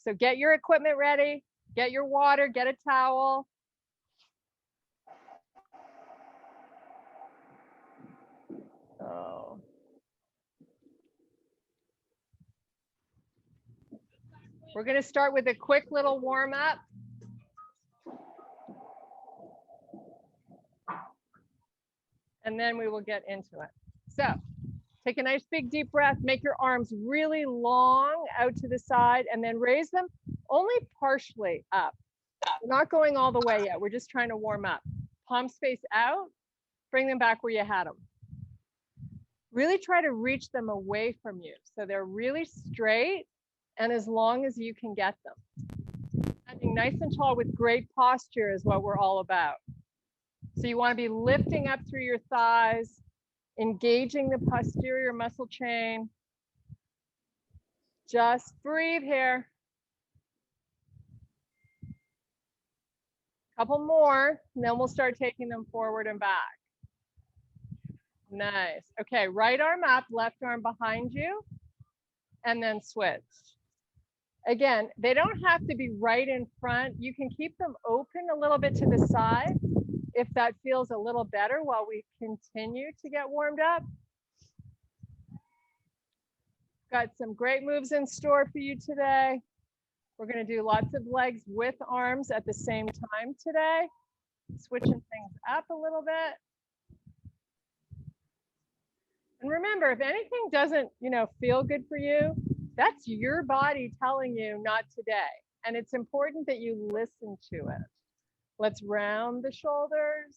So get your equipment ready, get your water, get a towel. Oh. We're going to start with a quick little warm up. And then we will get into it. So take a nice big deep breath, make your arms really long out to the side, and then raise them only partially up. We're not going all the way yet. We're just trying to warm up. Palms face out, bring them back where you had them. Really try to reach them away from you. So they're really straight and as long as you can get them. Standing nice and tall with great posture is what we're all about. So you want to be lifting up through your thighs, engaging the posterior muscle chain. Just breathe here. Couple more, and then we'll start taking them forward and back. Nice. Okay, right arm up, left arm behind you, and then switch. Again, they don't have to be right in front. You can keep them open a little bit to the side if that feels a little better while we continue to get warmed up. Got some great moves in store for you today. We're going to do lots of legs with arms at the same time today. Switching things up a little bit. And remember, if anything doesn't, feel good for you, that's your body telling you not today. And it's important that you listen to it. Let's round the shoulders,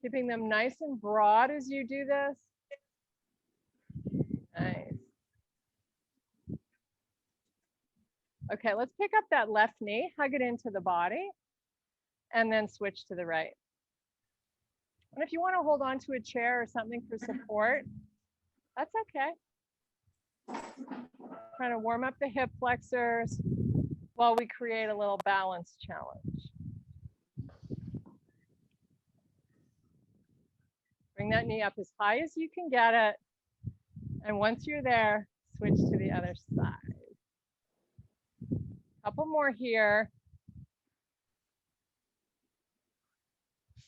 keeping them nice and broad as you do this. Nice. Okay, let's pick up that left knee, hug it into the body, and then switch to the right. And if you want to hold on to a chair or something for support, that's okay. Trying to warm up the hip flexors while we create a little balance challenge. Bring that knee up as high as you can get it. And once you're there, switch to the other side. Couple more here.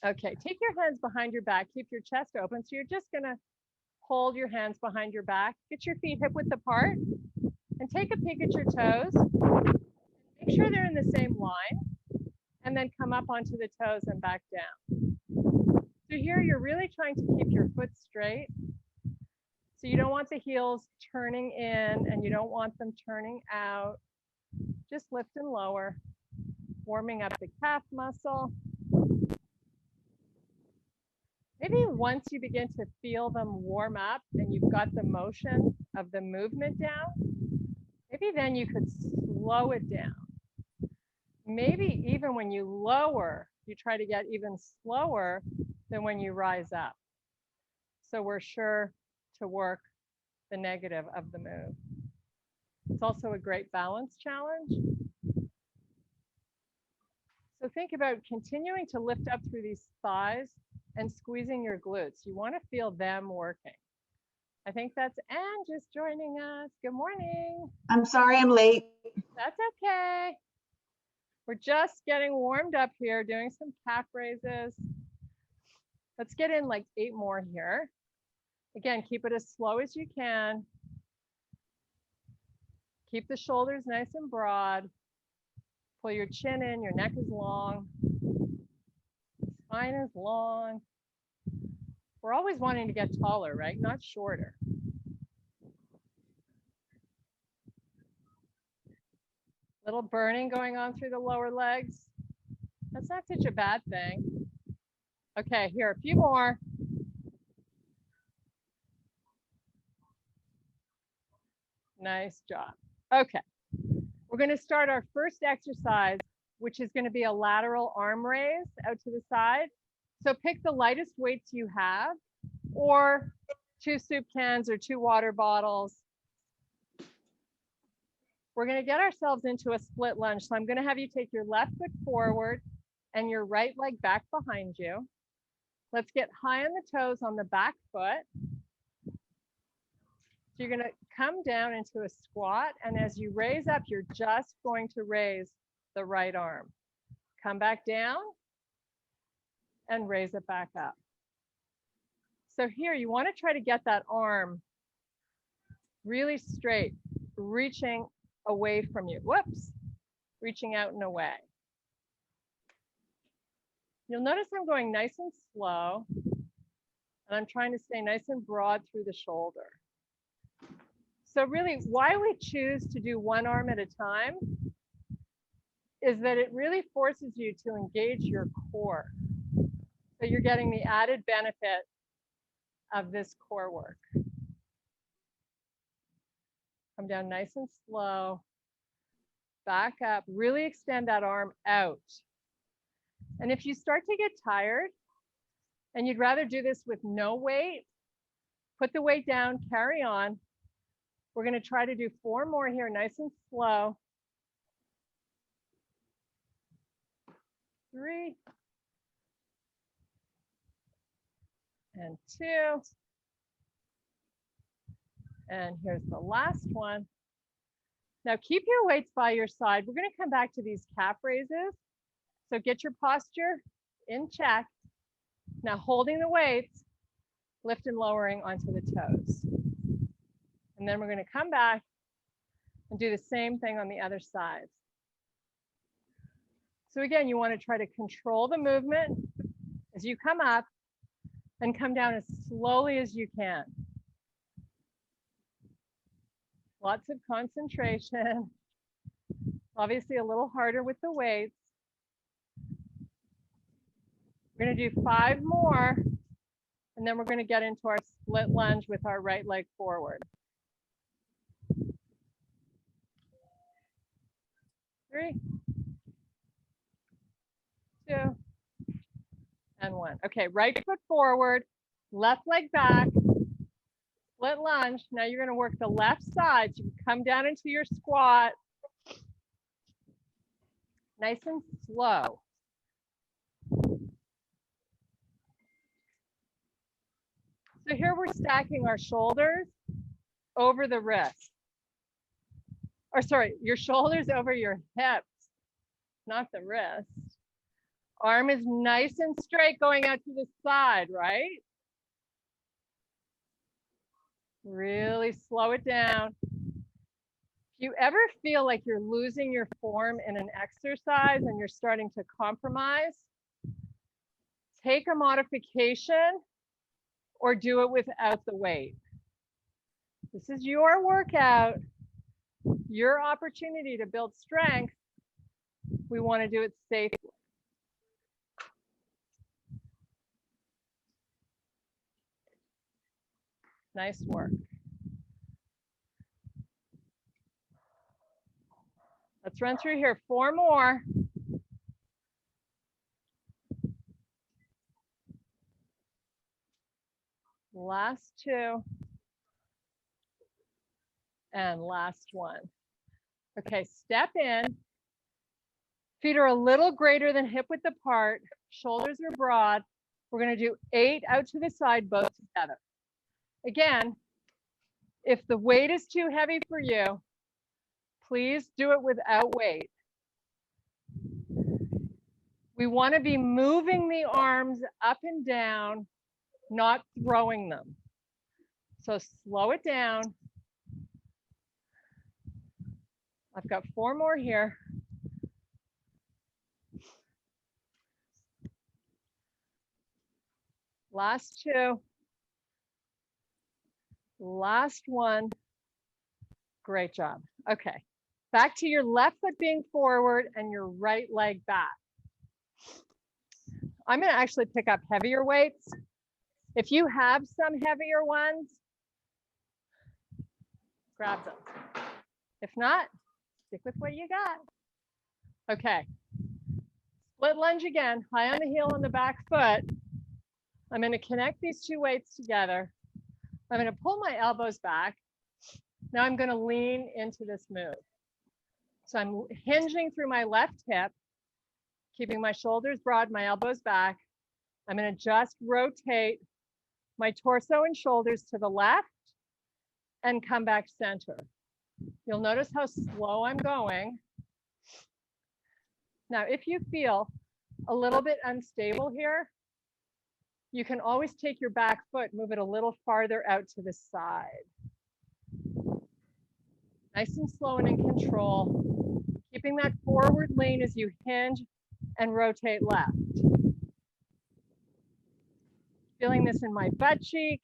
Okay, take your hands behind your back. Keep your chest open. So you're just going to hold your hands behind your back. Get your feet hip width apart. And take a peek at your toes. Make sure they're in the same line. And then come up onto the toes and back down. So here you're really trying to keep your foot straight. So you don't want the heels turning in and you don't want them turning out. Just lift and lower, warming up the calf muscle. Maybe once you begin to feel them warm up and you've got the motion of the movement down, maybe then you could slow it down. Maybe even when you lower, you try to get even slower than when you rise up. So we're sure to work the negative of the move. It's also a great balance challenge. So think about continuing to lift up through these thighs and squeezing your glutes. You want to feel them working. I think that's Anne just joining us. Good morning. I'm sorry I'm late. That's okay. We're just getting warmed up here, doing some calf raises. Let's get in like 8 more here. Again, keep it as slow as you can. Keep the shoulders nice and broad. Pull your chin in, your neck is long. Spine is long. We're always wanting to get taller, right? Not shorter. Little burning going on through the lower legs. That's not such a bad thing. Okay, here, a few more. Nice job. Okay, we're going to start our first exercise, which is going to be a lateral arm raise out to the side. So pick the lightest weights you have, or 2 soup cans or 2 water bottles. We're going to get ourselves into a split lunge. So I'm going to have you take your left foot forward and your right leg back behind you. Let's get high on the toes on the back foot. So you're going to come down into a squat, and as you raise up, you're just going to raise the right arm. Come back down and raise it back up. So here, you want to try to get that arm really straight, reaching away from you. Whoops, reaching out and away. You'll notice I'm going nice and slow, and I'm trying to stay nice and broad through the shoulder. So really, why we choose to do one arm at a time is that it really forces you to engage your core. So you're getting the added benefit of this core work. Come down nice and slow, back up, really extend that arm out. And if you start to get tired and you'd rather do this with no weight, put the weight down, carry on. We're going to try to do 4 more here, nice and slow. 3 and 2. And here's the last one. Now keep your weights by your side. We're going to come back to these calf raises. So get your posture in check. Now holding the weights, lift and lowering onto the toes. And then we're going to come back and do the same thing on the other side. So again, you want to try to control the movement as you come up and come down as slowly as you can. Lots of concentration. Obviously a little harder with the weights. We're going to do 5 more, and then we're going to get into our split lunge with our right leg forward. 3, 2, and 1. Okay, right foot forward, left leg back, split lunge. Now you're going to work the left side. So you can come down into your squat. Nice and slow. So here we're stacking our shoulders over the wrist. Or sorry, your shoulders over your hips, not the wrist. Arm is nice and straight going out to the side, right? Really slow it down. If you ever feel like you're losing your form in an exercise and you're starting to compromise, take a modification or do it without the weight. This is your workout, your opportunity to build strength. We want to do it safely. Nice work. Let's run through here 4 more. Last 2. And last 1. Okay, step in. Feet are a little greater than hip width apart. Shoulders are broad. We're going to do 8 out to the side, both together. Again, if the weight is too heavy for you, please do it without weight. We want to be moving the arms up and down, not throwing them. So slow it down. I've got 4 more here. Last 2. Last 1. Great job. Okay. Back to your left foot being forward and your right leg back. I'm going to actually pick up heavier weights. If you have some heavier ones, grab them. If not, stick with what you got. Okay. Split lunge again, high on the heel on the back foot. I'm going to connect these 2 weights together. I'm going to pull my elbows back. Now I'm going to lean into this move. So I'm hinging through my left hip, keeping my shoulders broad, my elbows back. I'm going to just rotate my torso and shoulders to the left and come back center. You'll notice how slow I'm going. Now, if you feel a little bit unstable here, you can always take your back foot, move it a little farther out to the side. Nice and slow and in control, keeping that forward lean as you hinge and rotate left. Feeling this in my butt cheek,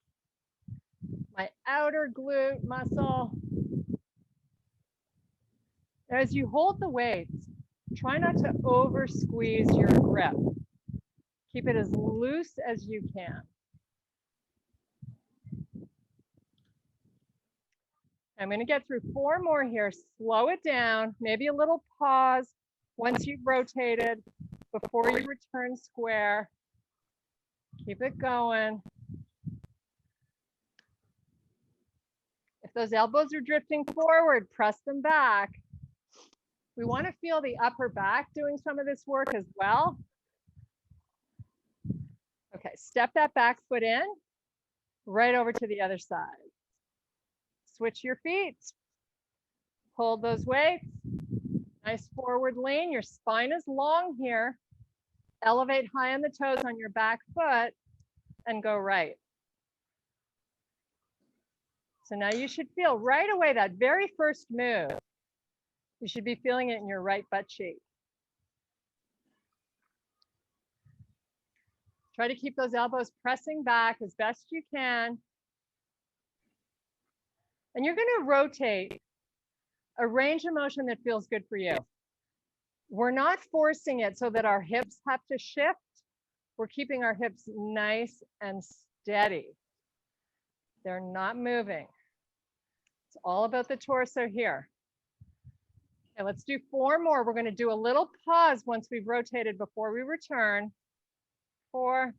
my outer glute muscle. As you hold the weights, try not to over squeeze your grip. Keep it as loose as you can. I'm going to get through 4 more here. Slow it down, maybe a little pause once you've rotated before you return square. Keep it going. If those elbows are drifting forward, press them back. We want to feel the upper back doing some of this work as well. Okay, step that back foot in, right over to the other side. Switch your feet. Hold those weights. Nice forward lean. Your spine is long here. Elevate high on the toes on your back foot and go right. So now you should feel right away that very first move. You should be feeling it in your right butt cheek. Try to keep those elbows pressing back as best you can. And you're going to rotate a range of motion that feels good for you. We're not forcing it so that our hips have to shift. We're keeping our hips nice and steady. They're not moving. It's all about the torso here. Okay, let's do 4 more. We're going to do a little pause once we've rotated before we return. 4,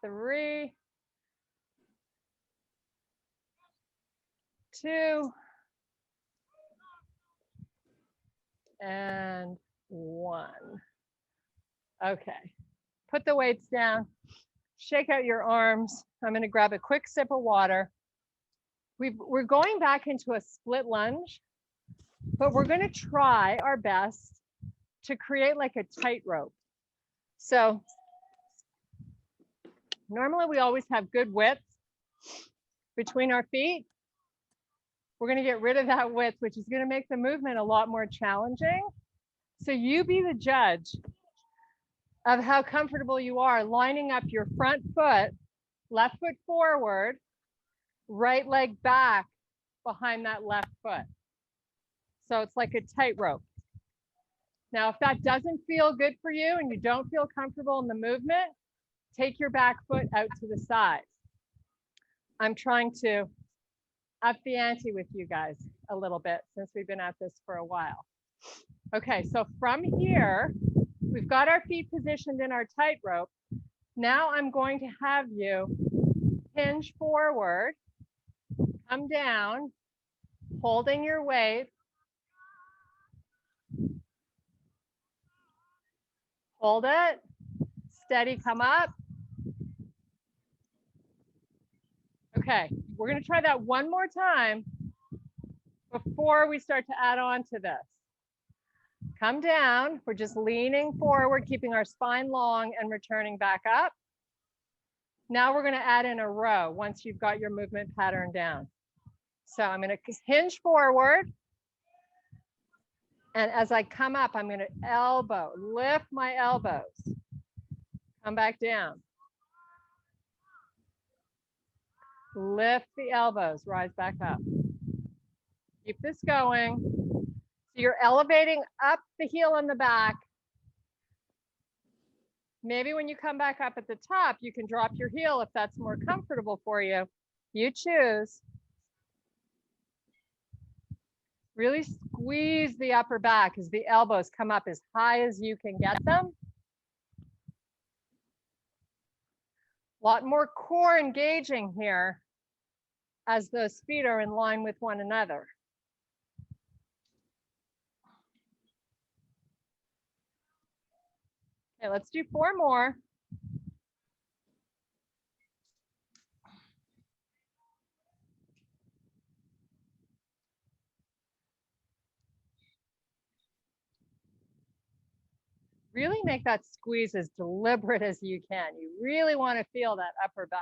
3, 2, and 1. Okay, put the weights down, shake out your arms. I'm going to grab a quick sip of water. We're going back into a split lunge, but we're going to try our best to create like a tightrope. So normally we always have good width between our feet. We're going to get rid of that width, which is going to make the movement a lot more challenging. So you be the judge of how comfortable you are lining up your front foot, left foot forward, right leg back behind that left foot. So it's like a tightrope. Now, if that doesn't feel good for you and you don't feel comfortable in the movement, take your back foot out to the side. I'm trying to up the ante with you guys a little bit since we've been at this for a while. Okay, so from here, we've got our feet positioned in our tightrope. Now I'm going to have you hinge forward, come down, holding your weight. Hold it, steady, come up. Okay, we're going to try that one more time before we start to add on to this. Come down, we're just leaning forward, keeping our spine long and returning back up. Now we're going to add in a row once you've got your movement pattern down. So I'm going to hinge forward. And as I come up, I'm going to elbow, lift my elbows, come back down. Lift the elbows, rise back up. Keep this going. So you're elevating up the heel on the back. Maybe when you come back up at the top, you can drop your heel if that's more comfortable for you. You choose. Really squeeze the upper back as the elbows come up as high as you can get them. A lot more core engaging here as those feet are in line with one another. Okay, let's do 4 more. Really make that squeeze as deliberate as you can. You really want to feel that upper back.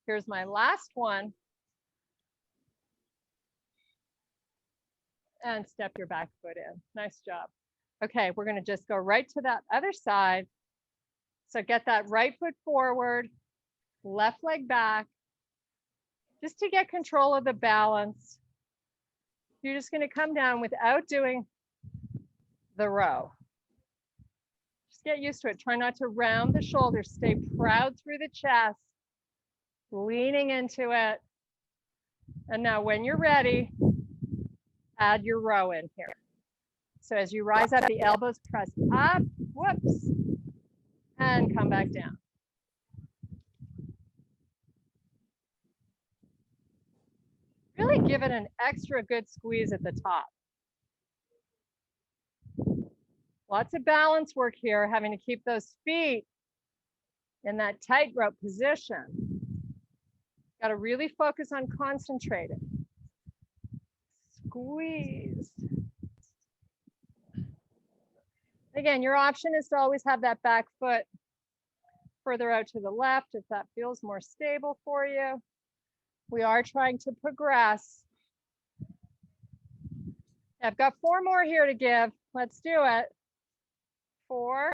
Here's my last one. And step your back foot in. Nice job. Okay, we're going to just go right to that other side. So get that right foot forward, left leg back, just to get control of the balance. You're just going to come down without doing the row. Just get used to it. Try not to round the shoulders. Stay proud through the chest, leaning into it. And now when you're ready, add your row in here. So as you rise up, the elbows press up, whoops, and come back down. Really give it an extra good squeeze at the top. Lots of balance work here, having to keep those feet in that tightrope position. Got to really focus on concentrating. Squeeze. Again, your option is to always have that back foot further out to the left if that feels more stable for you. We are trying to progress. I've got 4 more here to give. Let's do it. 4.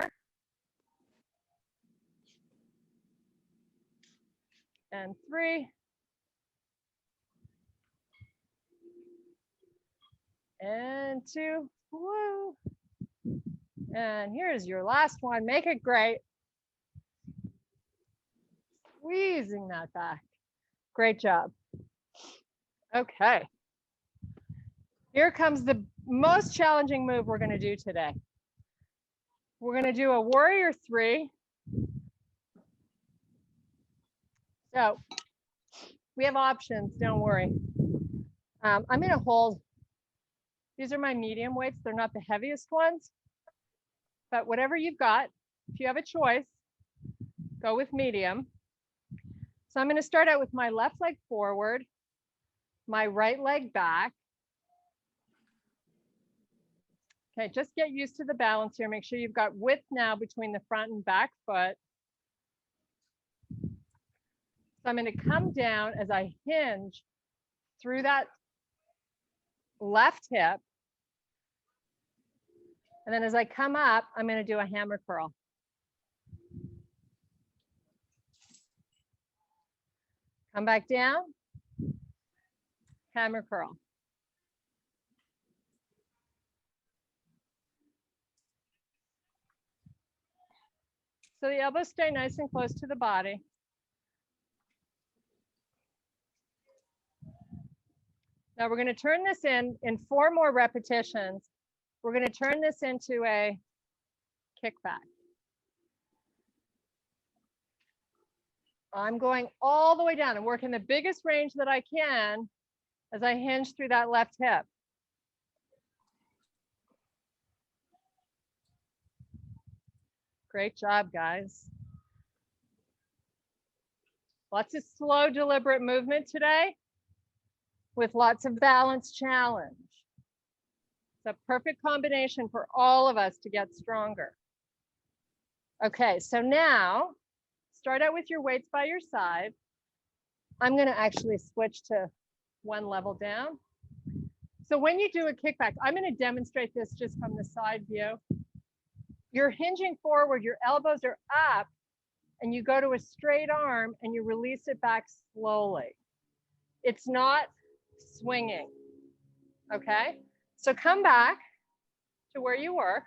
And 3. And 2. Woo. And here's your last one. Make it great. Squeezing that back. Great job. Okay. Here comes the most challenging move we're going to do today. We're going to do a warrior 3. So we have options, don't worry. I'm going to hold. These are my medium weights. They're not the heaviest ones, but whatever you've got, if you have a choice, go with medium. So I'm going to start out with my left leg forward, my right leg back. Okay, just get used to the balance here. Make sure you've got width now between the front and back foot. So I'm going to come down as I hinge through that left hip. And then as I come up, I'm going to do a hammer curl. Come back down, hammer curl. So the elbows stay nice and close to the body. Now we're going to turn this in 4 more repetitions. We're going to turn this into a kickback. I'm going all the way down and working the biggest range that I can as I hinge through that left hip. Great job, guys. Lots of slow, deliberate movement today with lots of balance challenge. It's a perfect combination for all of us to get stronger. Okay, so now start out with your weights by your side. I'm going to actually switch to 1 level down. So when you do a kickback, I'm going to demonstrate this just from the side view. You're hinging forward, your elbows are up, and you go to a straight arm and you release it back slowly. It's not swinging, okay? So come back to where you were.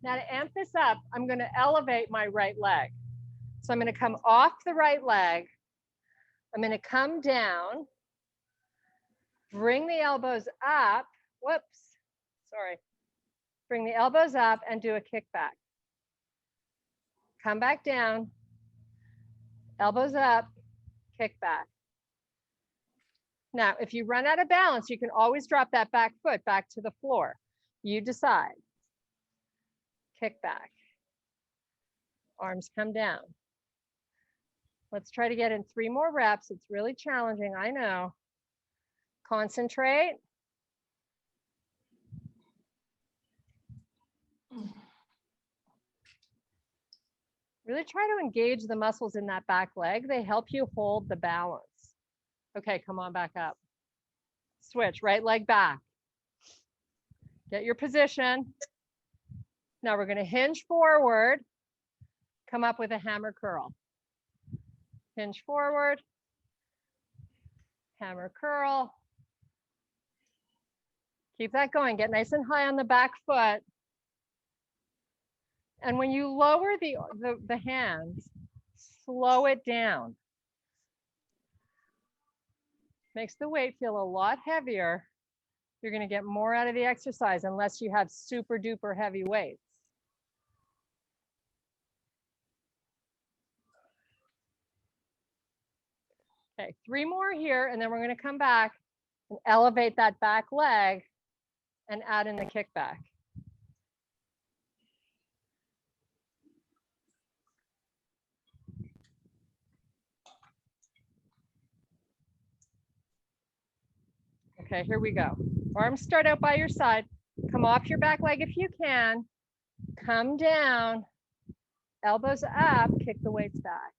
Now to amp this up, I'm going to elevate my right leg. So I'm going to come off the right leg. I'm going to come down, bring the elbows up. Whoops, sorry. Bring the elbows up and do a kickback. Come back down, elbows up, kick back. Now, if you run out of balance, you can always drop that back foot back to the floor. You decide. Kick back. Arms come down. Let's try to get in 3 more reps. It's really challenging, I know. Concentrate. Really try to engage the muscles in that back leg. They help you hold the balance. Okay, come on back up. Switch, right leg back. Get your position. Now we're going to hinge forward. Come up with a hammer curl. Hinge forward. Hammer curl. Keep that going. Get nice and high on the back foot. And when you lower the hands, slow it down. Makes the weight feel a lot heavier. You're going to get more out of the exercise unless you have super duper heavy weights. Okay, 3 more here, and then we're going to come back and elevate that back leg and add in the kickback. Okay, here we go. Arms start out by your side. Come off your back leg if you can. Come down. Elbows up. Kick the weights back.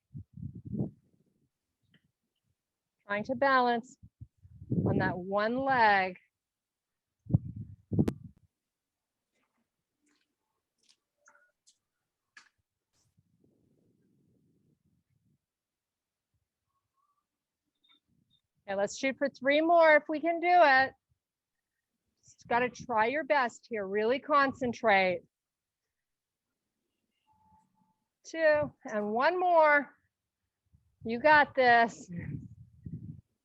Trying to balance on that one leg. Okay, let's shoot for 3 more if we can do it. Just got to try your best here. Really concentrate. 2 and 1 more. You got this.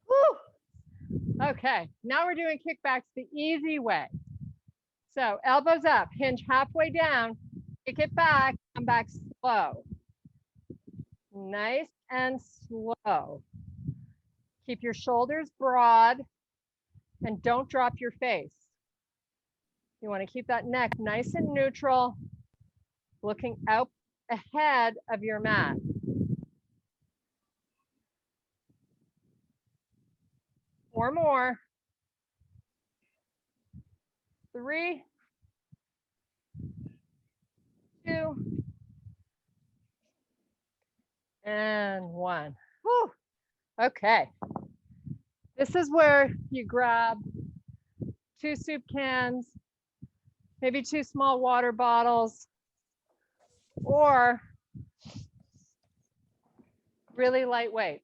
Woo. Okay, now we're doing kickbacks the easy way. So elbows up, hinge halfway down, kick it back, come back slow. Nice and slow. Keep your shoulders broad and don't drop your face. You want to keep that neck nice and neutral, looking out ahead of your mat. Four more. 3, 2, and 1. Whew. Okay. This is where you grab 2 soup cans, maybe 2 small water bottles, or really light weights.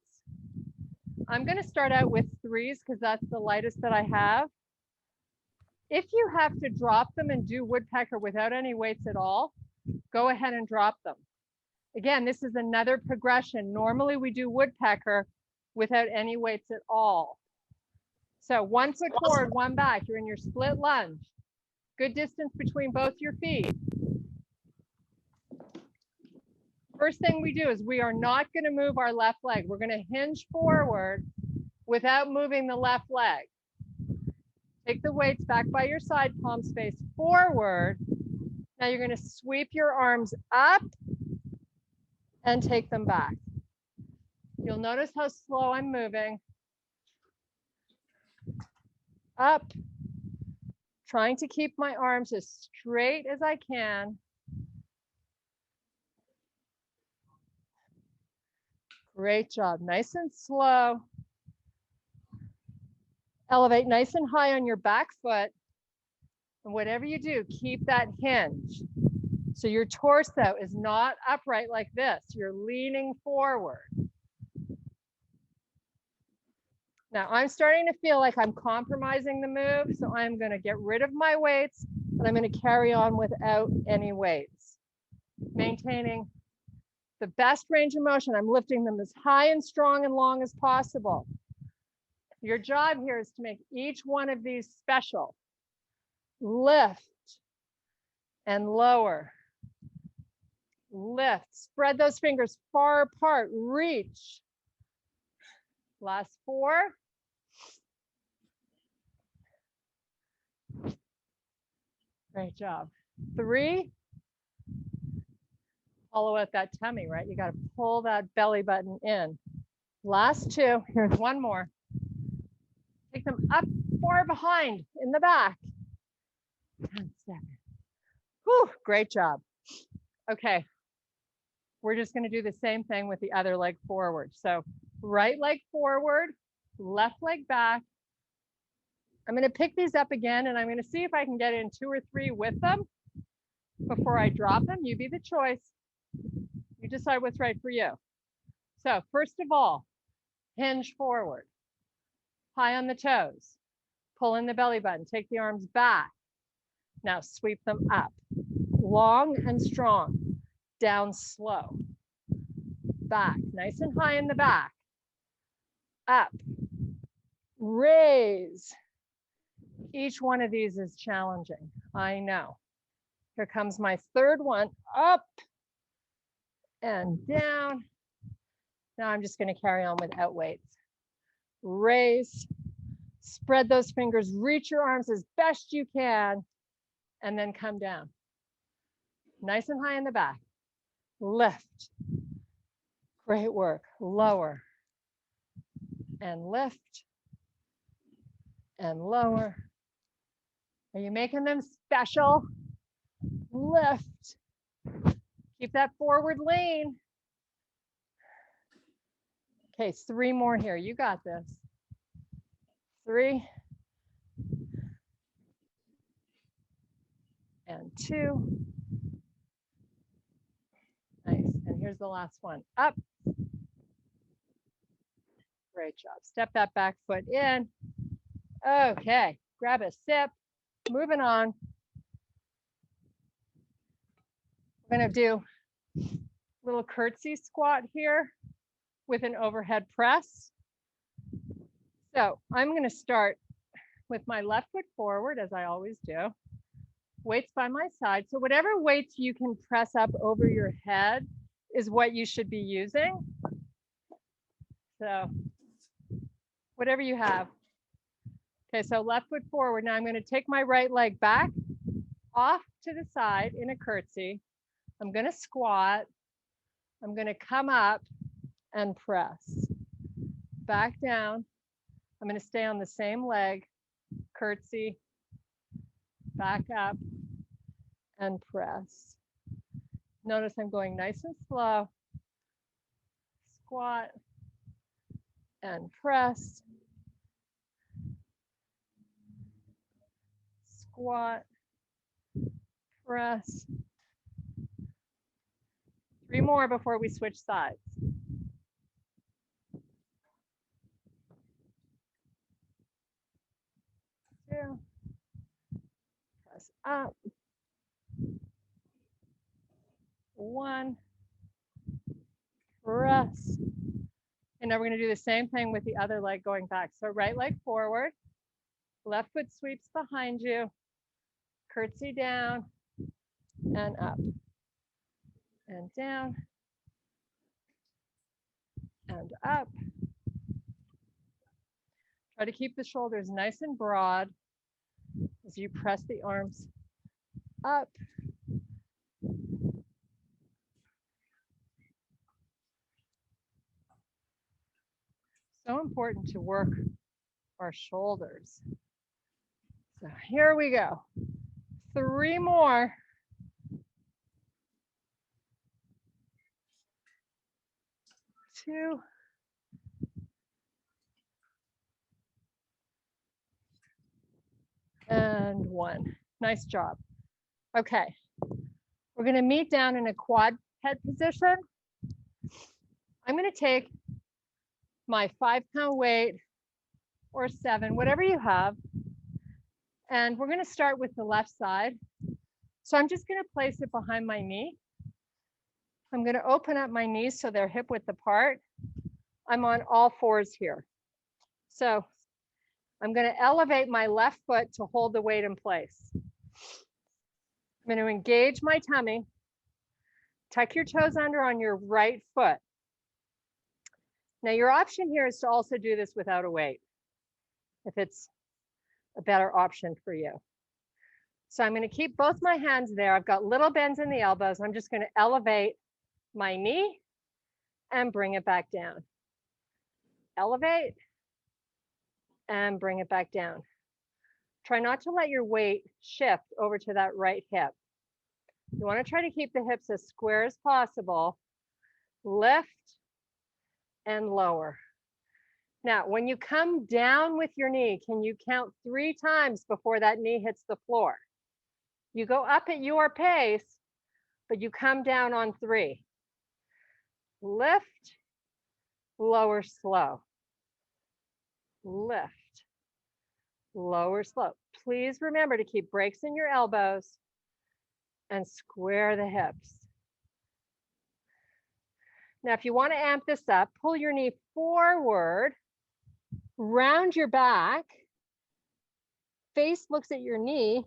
I'm going to start out with 3s because that's the lightest that I have. If you have to drop them and do woodpecker without any weights at all, go ahead and drop them. Again, this is another progression. Normally we do woodpecker without any weights at all. So 1 foot forward, 1 back. You're in your split lunge. Good distance between both your feet. First thing we do is we are not going to move our left leg. We're going to hinge forward without moving the left leg. Take the weights back by your side, palms face forward. Now you're going to sweep your arms up and take them back. You'll notice how slow I'm moving. Up. Trying to keep my arms as straight as I can. Great job. Nice and slow. Elevate nice and high on your back foot. And whatever you do, keep that hinge. So your torso is not upright like this. You're leaning forward. Now I'm starting to feel like I'm compromising the move. So I'm going to get rid of my weights and I'm going to carry on without any weights. Maintaining the best range of motion. I'm lifting them as high and strong and long as possible. Your job here is to make each one of these special. Lift and lower. Lift. Spread those fingers far apart. Reach. Last 4. Great job. 3. Follow out that tummy, right? You got to pull that belly button in. Last 2. Here's 1 more. Take them up, far behind, in the back. 10 seconds. Whew, great job. Okay. we're just going to do the same thing with the other leg forward. So right leg forward, left leg back. I'm going to pick these up again, and I'm going to see if I can get in 2 or 3 with them before I drop them. You be the choice. You decide what's right for you. So first of all, hinge forward, high on the toes, pull in the belly button, take the arms back. Now sweep them up, long and strong, down slow, back, nice and high in the back, up, raise. Each one of these is challenging, I know. Here comes my third one, up and down. Now I'm just going to carry on without weights. Raise, spread those fingers, reach your arms as best you can, and then come down. Nice and high in the back. Lift. Great work. Lower. And lift. And lower. Are you making them special? Lift. Keep that forward lean. Okay, 3 more here. You got this. 3. And 2. Nice. And here's the last one. Up. Great job. Step that back foot in. Okay. Grab a sip. Moving on. We're going to do a little curtsy squat here with an overhead press. So I'm going to start with my left foot forward, as I always do. Weights by my side. So whatever weights you can press up over your head is what you should be using. So whatever you have. Okay, so left foot forward. Now I'm going to take my right leg back off to the side in a curtsy. I'm going to squat. I'm going to come up and press. Back down. I'm going to stay on the same leg. Curtsy. Back up and press. Notice I'm going nice and slow. Squat and press. Squat, press. 3 more before we switch sides. Two. Press up. 1. Press. And now we're going to do the same thing with the other leg going back. So right leg forward, left foot sweeps behind you, curtsy down and up and down and up. Try to keep the shoulders nice and broad as you press the arms up. So important to work our shoulders. So here we go. 3 more. Two. And 1. Nice job. Okay. We're going to meet down in a quad head position. I'm going to take my 5-pound weight or 7, whatever you have. And we're going to start with the left side. So I'm just going to place it behind my knee. I'm going to open up my knees so they're hip width apart. I'm on all 4s here. So I'm going to elevate my left foot to hold the weight in place. I'm going to engage my tummy. Tuck your toes under on your right foot. Now your option here is to also do this without a weight, if it's a better option for you. So I'm going to keep both my hands there. I've got little bends in the elbows. I'm just going to elevate my knee and bring it back down. Elevate and bring it back down. Try not to let your weight shift over to that right hip. You want to try to keep the hips as square as possible lift, and lower. Now, when you come down with your knee, can you count 3 times before that knee hits the floor? You go up at your pace, but you come down on 3. Lift, lower, slow. Lift, lower, slow. Please remember to keep breaks in your elbows and square the hips. Now, if you want to amp this up, pull your knee forward, round your back, face looks at your knee,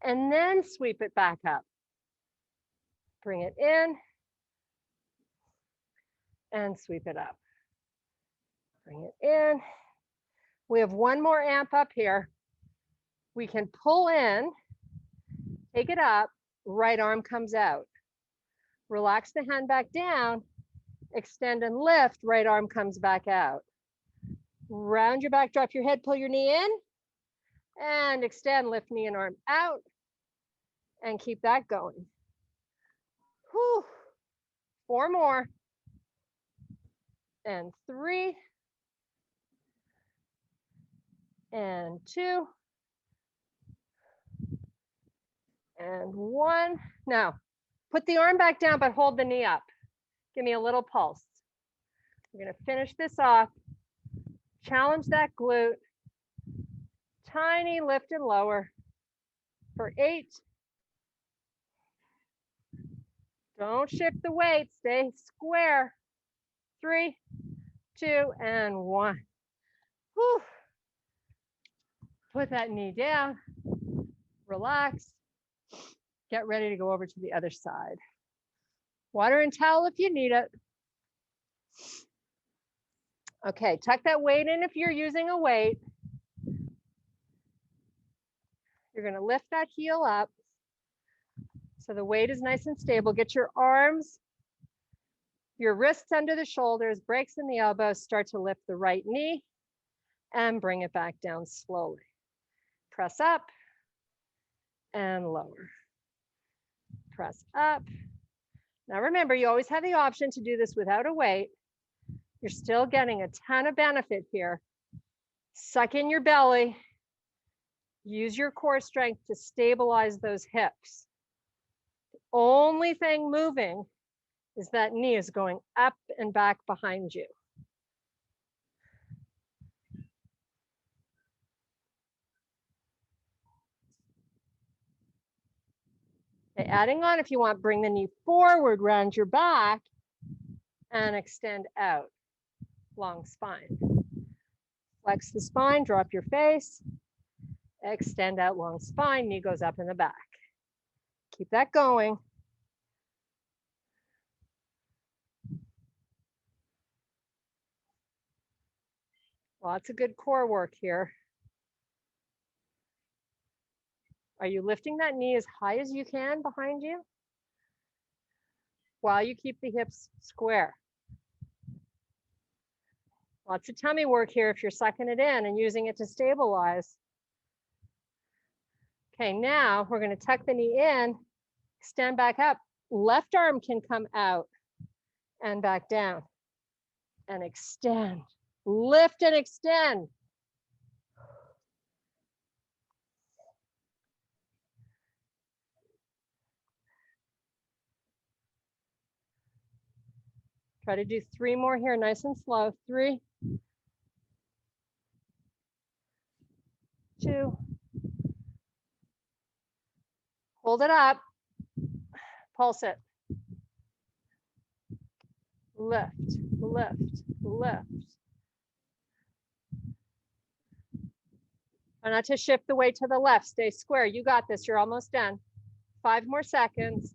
and then sweep it back up. Bring it in and sweep it up. Bring it in. We have one more amp up here. We can pull in, take it up, right arm comes out. Relax the hand back down, extend and lift, right arm comes back out. Round your back, drop your head, pull your knee in, and extend, lift knee and arm out, and keep that going. Whew. 4 more. And 3. And 2. And 1. Now, put the arm back down, but hold the knee up. Give me a little pulse. We're going to finish this off. Challenge that glute. Tiny lift and lower for 8. Don't shift the weight. Stay square. 3, 2, and 1. Whew. Put that knee down. Relax. Get ready to go over to the other side. Water and towel if you need it. Okay, tuck that weight in if you're using a weight. You're going to lift that heel up so the weight is nice and stable. Get your arms, your wrists under the shoulders, breaks in the elbows. Start to lift the right knee and bring it back down slowly. Press up and lower. Press up. Now remember, you always have the option to do this without a weight. You're still getting a ton of benefit here. Suck in your belly. Use your core strength to stabilize those hips. The only thing moving is that knee is going up and back behind you. Okay, adding on, if you want, bring the knee forward, round your back, and extend out. Long spine. Flex the spine, drop your face, extend out long spine, knee goes up in the back. Keep that going. Lots of good core work here. Are you lifting that knee as high as you can behind you while you keep the hips square? Lots of tummy work here if you're sucking it in and using it to stabilize. Okay, now we're going to tuck the knee in, extend back up. Left arm can come out and back down and extend. Lift and extend. Try to do 3 more here, nice and slow. 3, 2. Hold it up. Pulse it. Lift, lift, lift. Try not to shift the weight to the left. Stay square. You got this. You're almost done. 5 more seconds.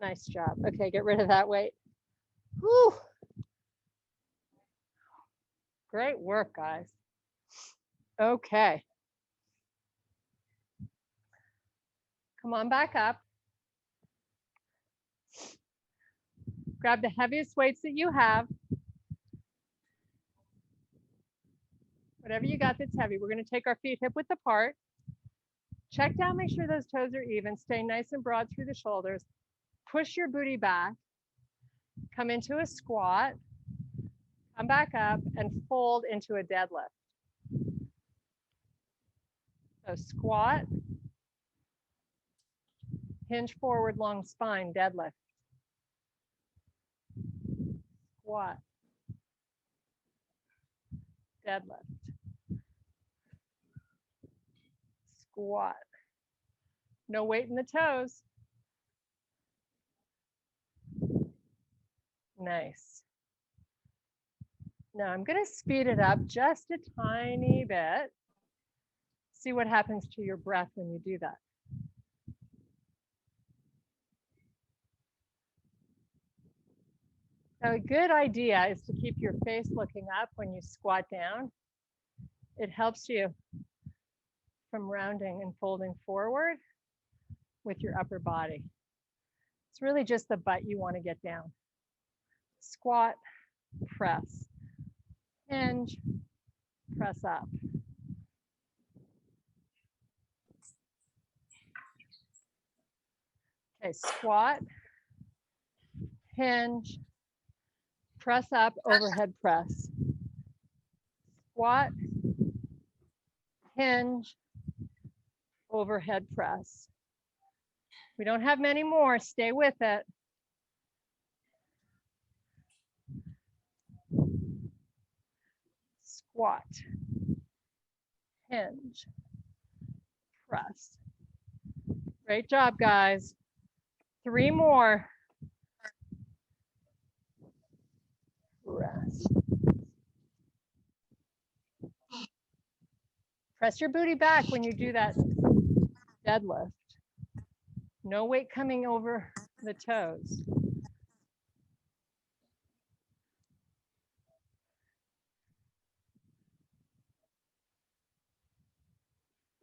Nice job. Okay, get rid of that weight. Whew. Great work, guys. Okay. Come on back up. Grab the heaviest weights that you have. Whatever you got that's heavy. We're going to take our feet hip width apart. Check down, make sure those toes are even. Stay nice and broad through the shoulders. Push your booty back. Come into a squat. Come back up and fold into a deadlift. So squat, hinge forward, long spine, deadlift. Squat, deadlift. Squat. No weight in the toes. Nice. Now I'm going to speed it up just a tiny bit. See what happens to your breath when you do that. Now, a good idea is to keep your face looking up when you squat down. It helps you from rounding and folding forward with your upper body. It's really just the butt you want to get down. Squat, press, hinge, press up. Okay, squat, hinge, press up, overhead press. Squat, hinge, overhead press. We don't have many more, stay with it. Squat, hinge, press. Great job, guys. 3 more. Rest. Press your booty back when you do that deadlift. No weight coming over the toes.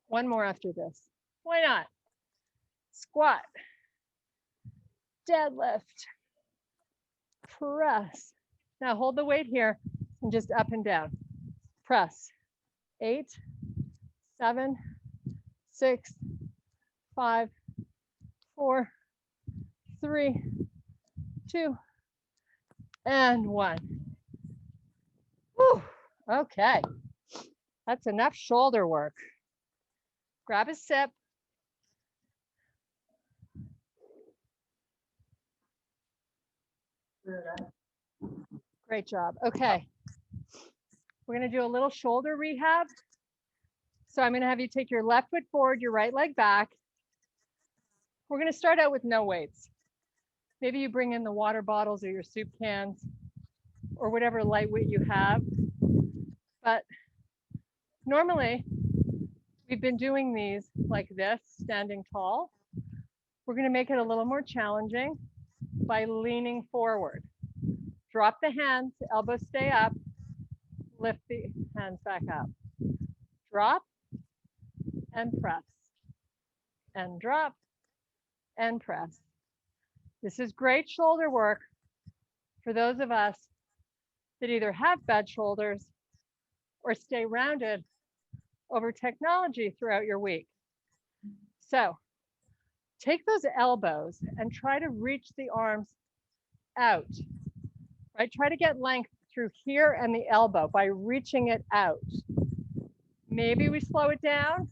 One more after this. Why not? Squat, deadlift, press. Now hold the weight here and just up and down. Press. 8, 7, 6, 5, 4, 3, 2, and 1. Whew. Okay, that's enough shoulder work. Grab a sip. Great job. Okay, we're going to do a little shoulder rehab. So I'm going to have you take your left foot forward, your right leg back. We're going to start out with no weights. Maybe you bring in the water bottles or your soup cans or whatever light weight you have. But normally, we've been doing these like this, standing tall. We're going to make it a little more challenging by leaning forward. Drop the hands, elbows stay up, lift the hands back up. Drop and press, and drop and press. This is great shoulder work for those of us that either have bad shoulders or stay rounded over technology throughout your week. So take those elbows and try to reach the arms out, right? Try to get length through here and the elbow by reaching it out. Maybe we slow it down.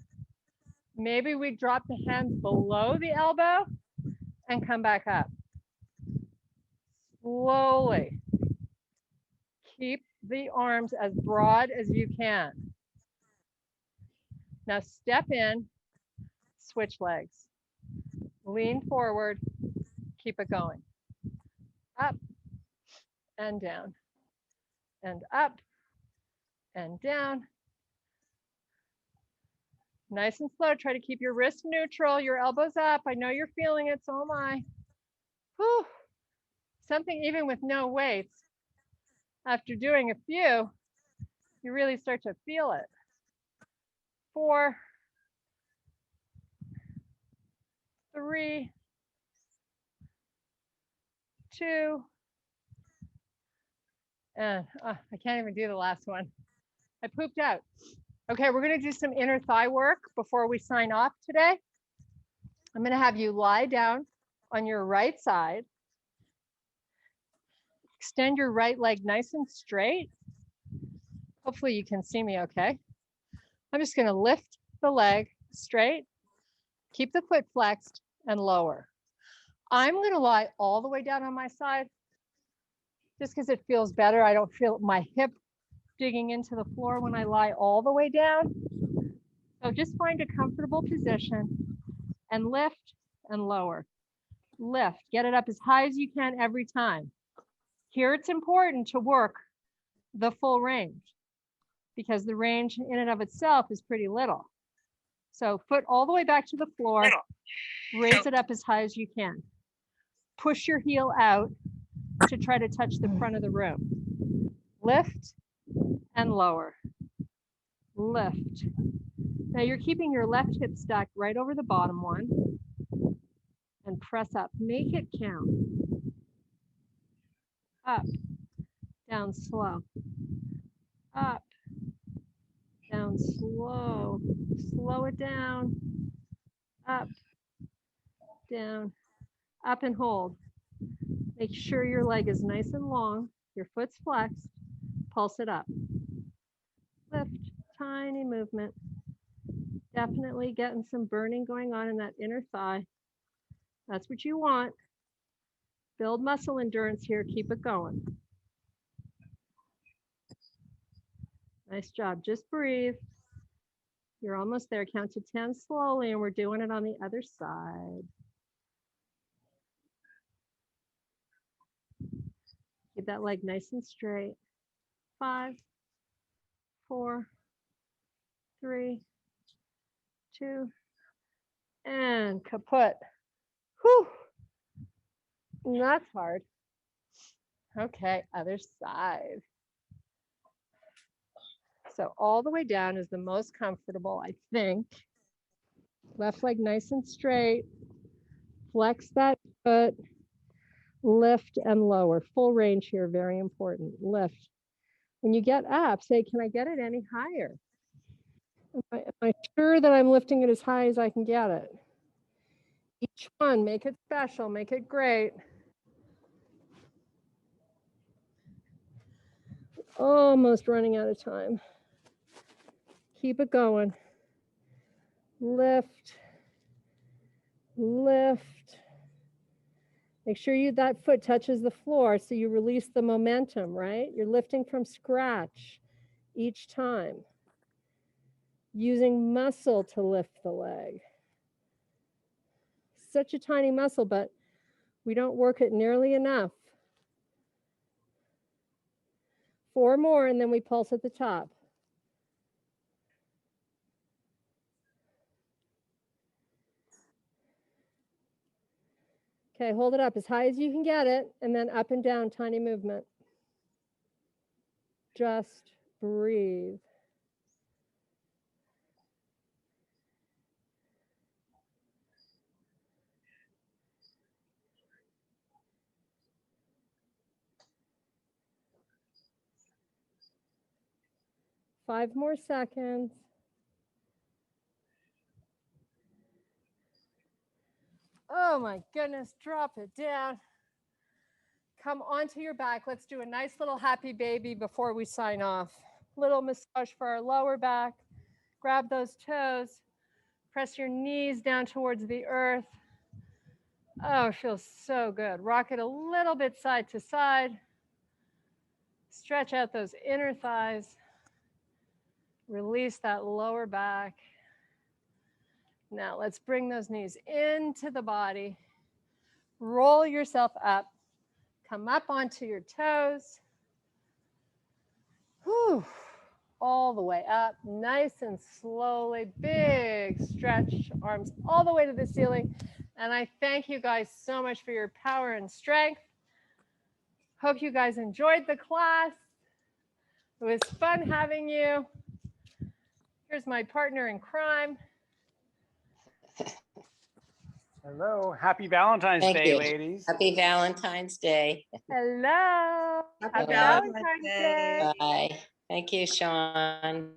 Maybe we drop the hands below the elbow and come back up. Slowly. Keep the arms as broad as you can. Now step in, switch legs. Lean forward, keep it going. Up and down, and up and down. Nice and slow. Try to keep your wrists neutral, your elbows up. I know you're feeling it, so am I. Whew. Something even with no weights. After doing a few, you really start to feel it. 4, 3, 2, and I can't even do the last one. I pooped out. Okay, we're going to do some inner thigh work before we sign off today. I'm going to have you lie down on your right side. Extend your right leg nice and straight. Hopefully you can see me okay. I'm just going to lift the leg straight, keep the foot flexed, and lower. I'm going to lie all the way down on my side just because it feels better. I don't feel my hip digging into the floor when I lie all the way down. So just find a comfortable position and lift and lower. Lift, get it up as high as you can every time. Here it's important to work the full range because the range in and of itself is pretty little. So foot all the way back to the floor, raise it up as high as you can. Push your heel out to try to touch the front of the room. Lift and lower. Lift. Now you're keeping your left hip stacked right over the bottom one and press up. Make it count. Up, down slow. Up, down slow. Slow it down. Up, down, up and hold. Make sure your leg is nice and long. Your foot's flexed. Pulse it up. Lift, tiny movement. Definitely getting some burning going on in that inner thigh. That's what you want. Build muscle endurance here. Keep it going. Nice job. Just breathe. You're almost there. Count to 10 slowly, and we're doing it on the other side. Keep that leg nice and straight. 5, 4, 3, 2, and kaput. Whew. That's hard. Okay, other side. So all the way down is the most comfortable, I think. Left leg nice and straight. Flex that foot. Lift and lower. Full range here, very important. Lift. When you get up, say, can I get it any higher? Am I sure that I'm lifting it as high as I can get it? Each one, make it special, make it great. Almost running out of time. Keep it going. Lift, lift. Make sure that foot touches the floor so you release the momentum, right? You're lifting from scratch each time. Using muscle to lift the leg. Such a tiny muscle, but we don't work it nearly enough. 4 more, and then we pulse at the top. Okay, hold it up as high as you can get it, and then up and down, tiny movement. Just breathe. Five more seconds. Oh my goodness, drop it down. Come onto your back. Let's do a nice little happy baby before we sign off. Little massage for our lower back. Grab those toes. Press your knees down towards the earth. Oh, it feels so good. Rock it a little bit side to side. Stretch out those inner thighs. Release that lower back. Now let's bring those knees into the body. Roll yourself up. Come up onto your toes. Whew. All the way up, nice and slowly, big stretch, arms all the way to the ceiling. And I thank you guys so much for your power and strength. Hope you guys enjoyed the class. It was fun having you. Here's my partner in crime. Hello, happy Valentine's Day, ladies. Happy Valentine's Day. Hello. Happy Valentine's Day. Bye. Thank you, Sean.